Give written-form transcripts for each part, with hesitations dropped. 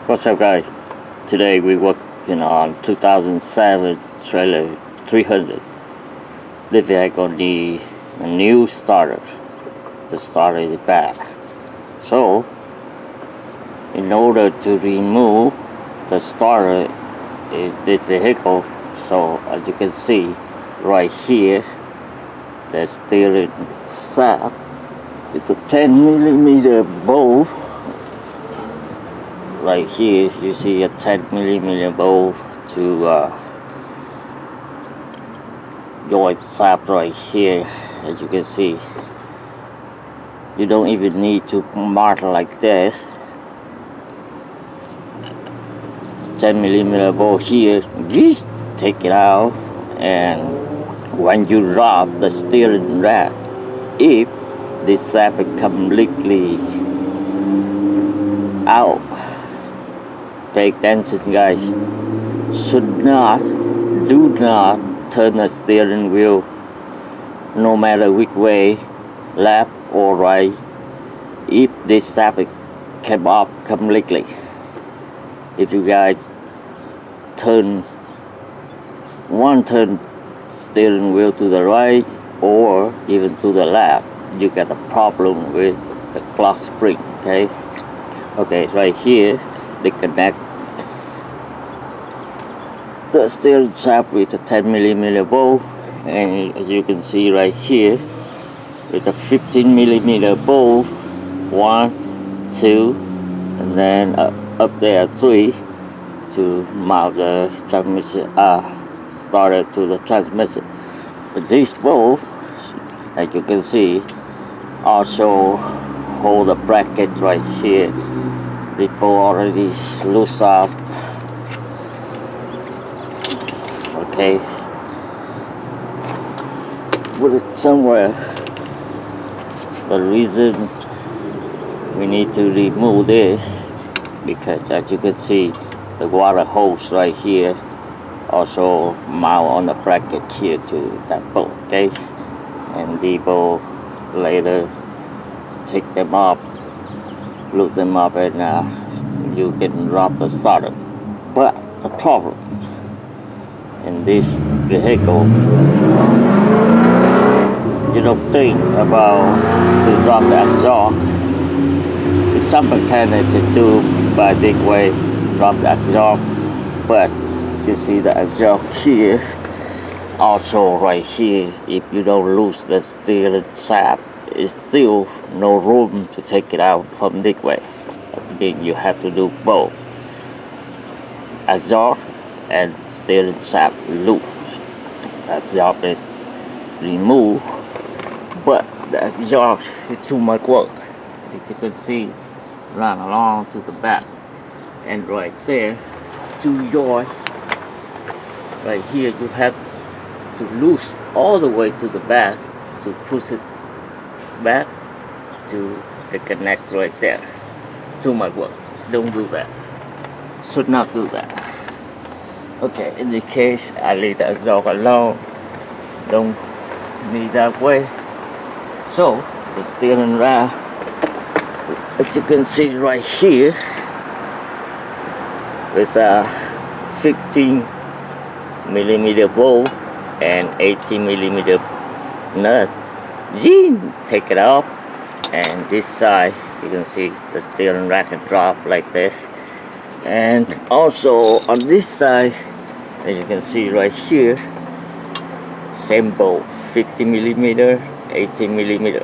What's up, guys? Today we're working on 2007 trailer 300. The vehicle needs a new starter. The starter is bad. So, in order to remove the starter in this vehicle, so as you can see right here, the steering shaft with a 10mm bolt. Right here you see a 10mm bolt to joint shaft right here. As you can see, you don't even need to mark like this. 10mm bolt here, just take it out, and when you drop the steering rack, if this shaft is completely out, pay attention, guys. Do not turn the steering wheel, no matter which way, left or right, if this shaft came off completely. If you guys turn steering wheel to the right or even to the left, you get a problem with the clock spring. Okay, right here they connect the steering shaft with a 10mm bolt, and as you can see right here with a 15mm bolt, 1, 2, and then up there 3 to mount the transmission starter to the transmission. But this bolt, as you can see, also hold the bracket right here. The bolt already loose off. Okay, put it somewhere. The reason we need to remove this, because as you can see, the water hose right here also mount on the bracket here to that bolt. Okay, and the bolt later take them off, look them up, and you can drop the starter. But the problem in this vehicle, you don't think about to drop the exhaust. It's some mechanics to do by this way, drop the exhaust, but you see the exhaust here, also right here. If you don't lose the steering shaft, it's still no room to take it out from this way. Then you have to do both exhaust and steering shaft loose. Exhaust is removed, but the exhaust is too much work. As you can see, run along to the back, and right there, 2 joints. Right here, you have to loose all the way to the back to push it back to the connect right there. Too much work. Don't do that. Should not do that. Okay, in this case, I leave the exhaust alone. Don't need that way. So the steering rack, as you can see right here, with a 15mm bolt and 18mm nut. Take it off, and this side you can see the steering rack can drop like this. And also on this side, as you can see right here, same bolt, 50mm, 18mm.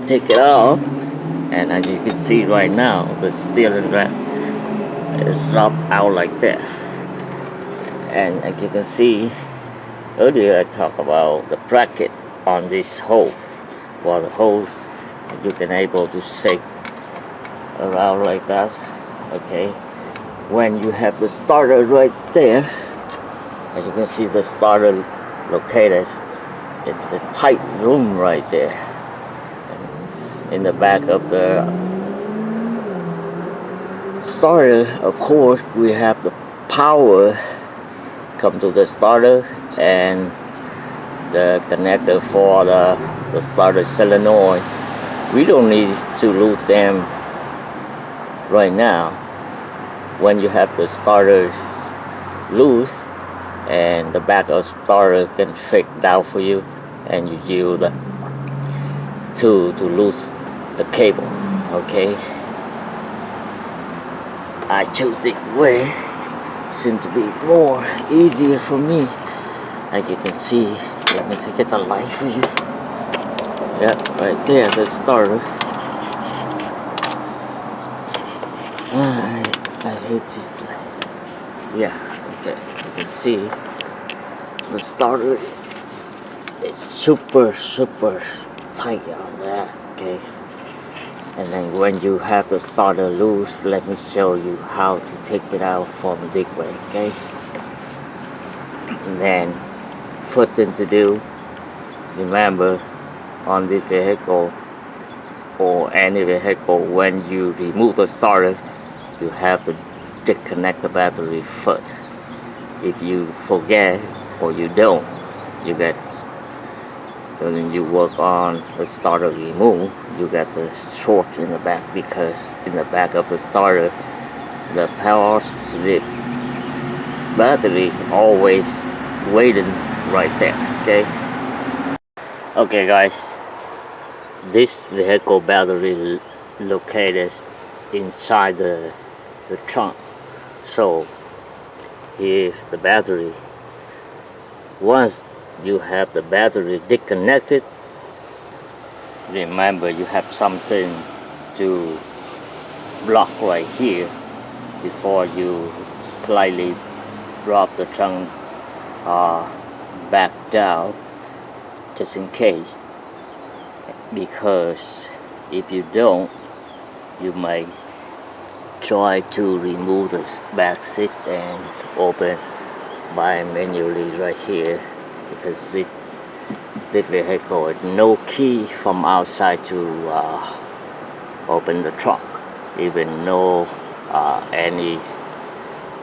Take it off, and as you can see right now, the steering rack is dropped out like this. And as you can see, earlier I talked about the bracket on this hose. Well, the hose, you can able to shake around like that. Okay, when you have the starter right there, as you can see, the starter located, it's a tight room right there. In the back of the starter, of course, we have the power come to the starter and the connector for the starter solenoid. We don't need to lose them right now. when you have the starter loose and the back of starter can fake down for you, and you use to lose the cable. Okay, I choose this way, seems to be more easier for me. Like you can see, let me take it to light for you. Yeah, right there, the starter. I hate this light. Yeah, okay, you can see the starter is super tight on that. Okay, and then when you have the starter loose, let me show you how to take it out from this way. Okay, and then first thing to do, remember, on this vehicle or any vehicle, when you remove the starter, you have to disconnect the battery first. If you forget or you don't, you get, when you work on the starter remove, you get the short in the back, because in the back of the starter, the power slip battery always waiting right there. Okay guys, this vehicle battery located inside the trunk. So here's the battery. Once you have the battery disconnected, remember you have something to block right here before you slightly drop the trunk back down, just in case, because if you don't, you might try to remove the back seat and open by manually right here, because this vehicle has no key from outside to open the trunk, even no any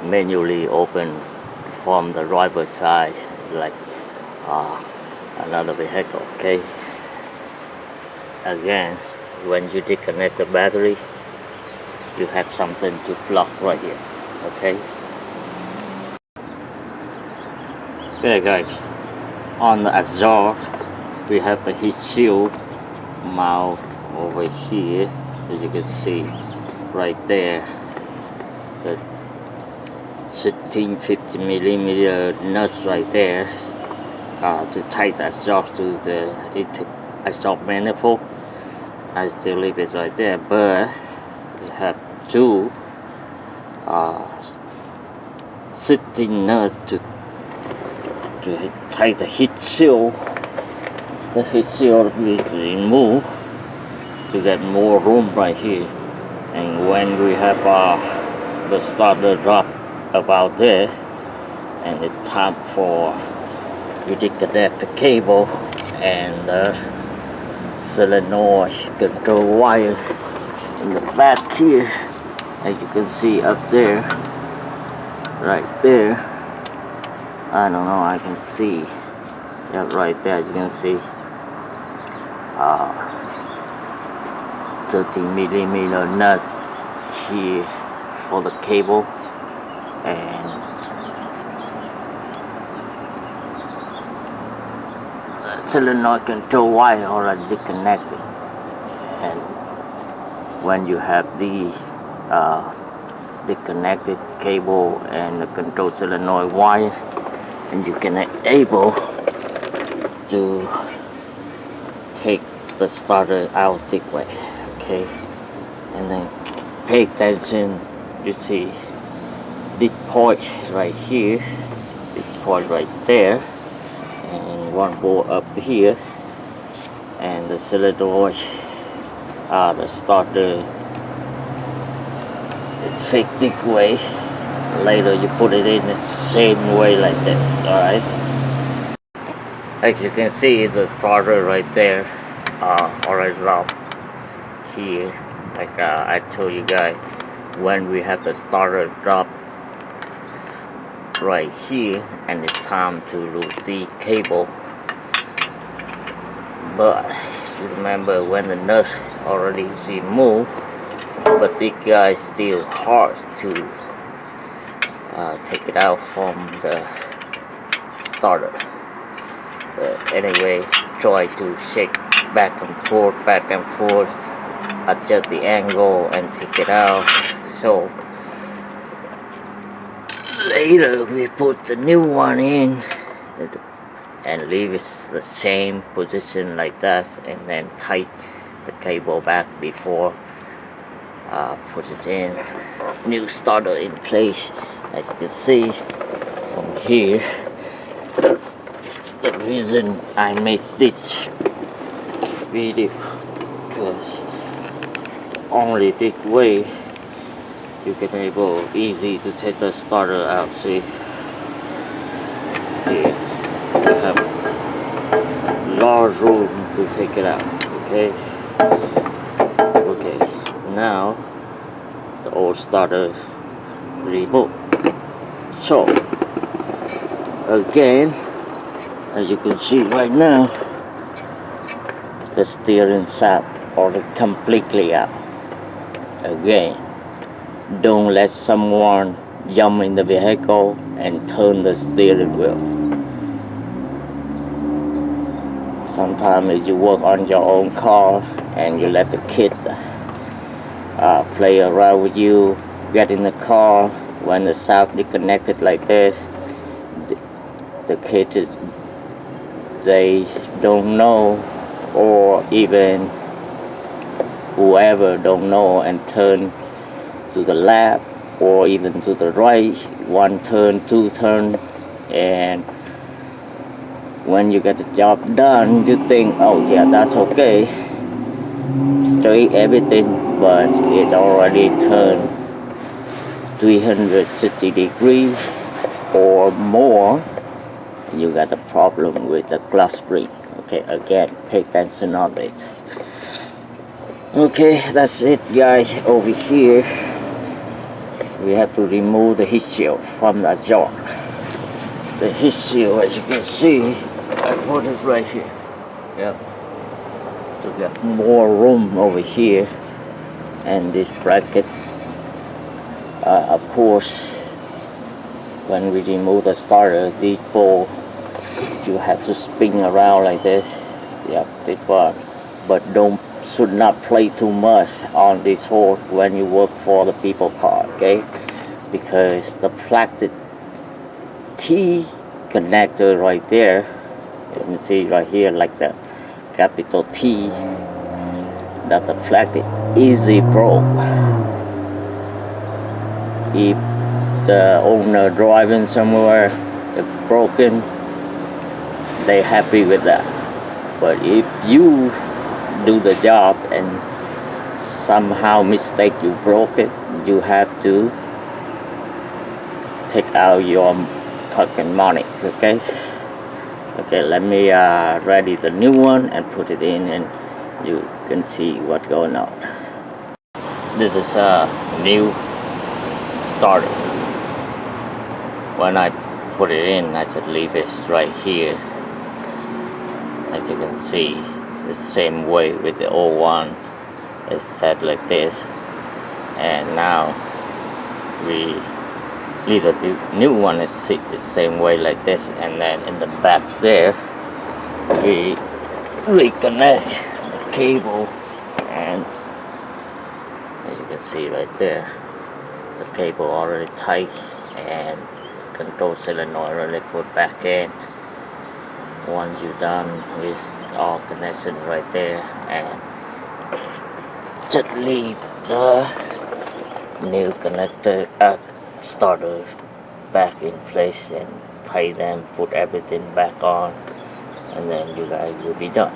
manually open from the driver's side like another vehicle. Okay, again, when you disconnect the battery, you have something to block right here. Okay guys, on the exhaust we have the heat shield mount over here, as you can see right there, the 1650 millimeter nuts right there to tight the exhaust to the exhaust manifold. I still leave it right there, but we have two 16 nuts to tight the heat shield. The heat shield we remove to get more room right here, and when we have the starter drop about there, and it's time for you disconnect the cable and the solenoid control wire in the back here, as you can see up there, right there. I don't know, I can see, yeah, right there you can see 13 millimeter nut here for the cable, and the solenoid control wire already connected. And when you have the disconnected cable and the control solenoid wire, and you can able to take the starter out this way. Okay, and then pay attention. You see this point right here, this point right there, and one bolt up here, and the solenoid, the starter fake this way. Later you put it in the same way like this. Alright, as you can see, the starter right there already dropped here. Like I told you guys, when we have the starter drop right here, and it's time to lose the cable. But you remember, when the nuts already removed, but this guy is still hard to take it out from the starter. But anyway, try to shake back and forth, adjust the angle and take it out. So later we put the new one in and leave it the same position like that, and then tight the cable back before put it in new starter in place. As you can see from here, the reason I made this video, because only this way you can able easy to take the starter out. See here, you have large room to take it out. Okay, now the old starter reboot. So again, as you can see right now, the steering sap already completely out. Again, don't let someone jump in the vehicle and turn the steering wheel. Sometimes you work on your own car and you let the kid play around with you, get in the car. When the sap disconnected like this, the kids, they don't know, or even whoever don't know, and turn to the left or even to the right, one turn, two turn, and when you get the job done, you think, oh yeah, that's okay, straight everything, but it already turned 360 degrees or more. You got a problem with the clutch spring. Okay, again, pay attention on it. Okay, that's it, guys. Over here, we have to remove the heat shield from the jar. The heat shield, as you can see, I put it right here. Yep. To get more room over here, and this bracket. Of course, when we remove the starter, this ball, you have to spin around like this. Yep, this one. But should not play too much on this hole when you work for the people car, okay? Because the plastic T connector right there, you can see right here, like the capital T, that the plastic easy broke. If the owner driving somewhere, if broken, they happy with that. But if you do the job and somehow mistake you broke it, you have to take out your pocket money. Okay, let me ready the new one and put it in, and you can see what's going on. This is a new starter. When I put it in, I just leave it right here. As you can see, the same way with the old one. It's set like this, and now we leave the new one is sit the same way like this, and then in the back there we reconnect the cable, and as you can see right there, the cable already tight, and control cylinder already put back in. Once you're done with all connection right there, and just leave the new connector starter back in place and tie them, put everything back on, and then you guys will be done.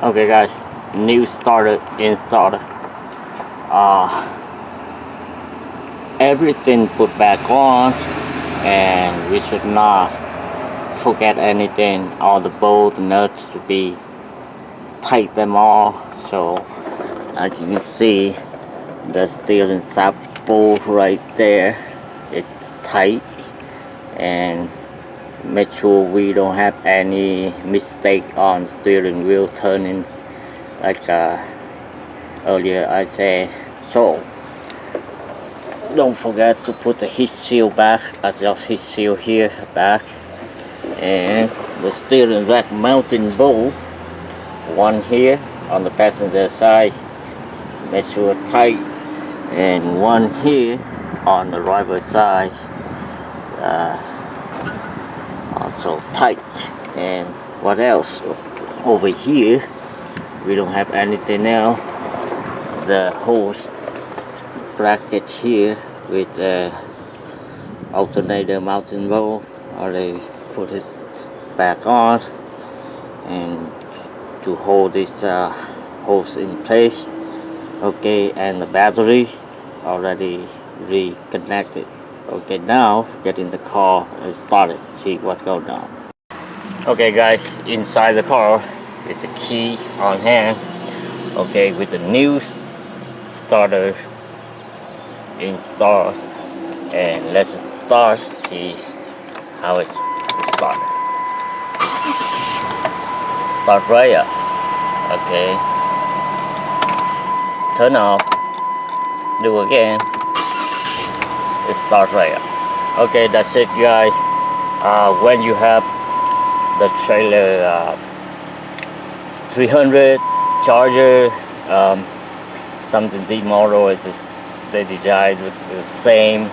Okay guys, new starter installed. Everything put back on, and we should not forget anything. All the bolts, nuts to be tight them all. So as you can see, the steering sap bolt right there, it's tight, and make sure we don't have any mistake on steering wheel turning, like earlier I said. So don't forget to put the heat seal back, adjust heat seal here back, and the steering rack mounting bolt, one here on the passenger side, make sure tight, and one here on the driver side, also tight. And what else? Over here we don't have anything else. The hose bracket here with alternator mounting bolt, already put it back on, and to hold this hose in place. Okay, and the battery already reconnected. Okay, now get in the car and start it, see what goes on. Okay guys, inside the car with the key on hand. Okay, with the new starter installed, and let's start, see how it's started. Start right up. Okay, turn off, do again, it start right up. Okay, that's it guys. When you have the trailer 300 Charger, something D model, is just they designed with the same,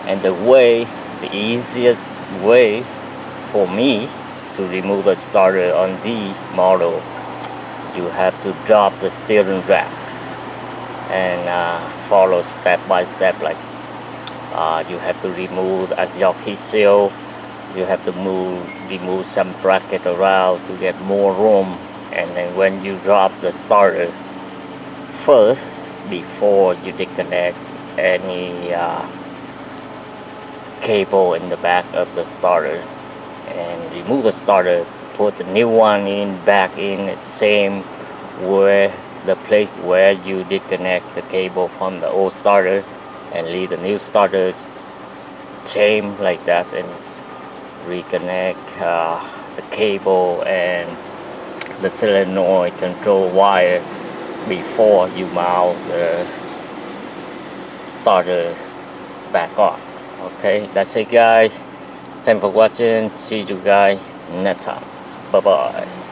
and the easiest way for me to remove the starter on D model, you have to drop the steering rack and follow step by step. Like you have to remove the exhaust heat seal, you have to remove some bracket around to get more room, and then when you drop the starter first, before you disconnect any cable in the back of the starter, and remove the starter, put the new one in back in the same where the place where you disconnect the cable from the old starter, and leave the new starters same like that, and reconnect the cable and the solenoid control wire before you mount the starter back on. Okay, that's it guys. Thanks for watching. See you guys next time. Bye bye.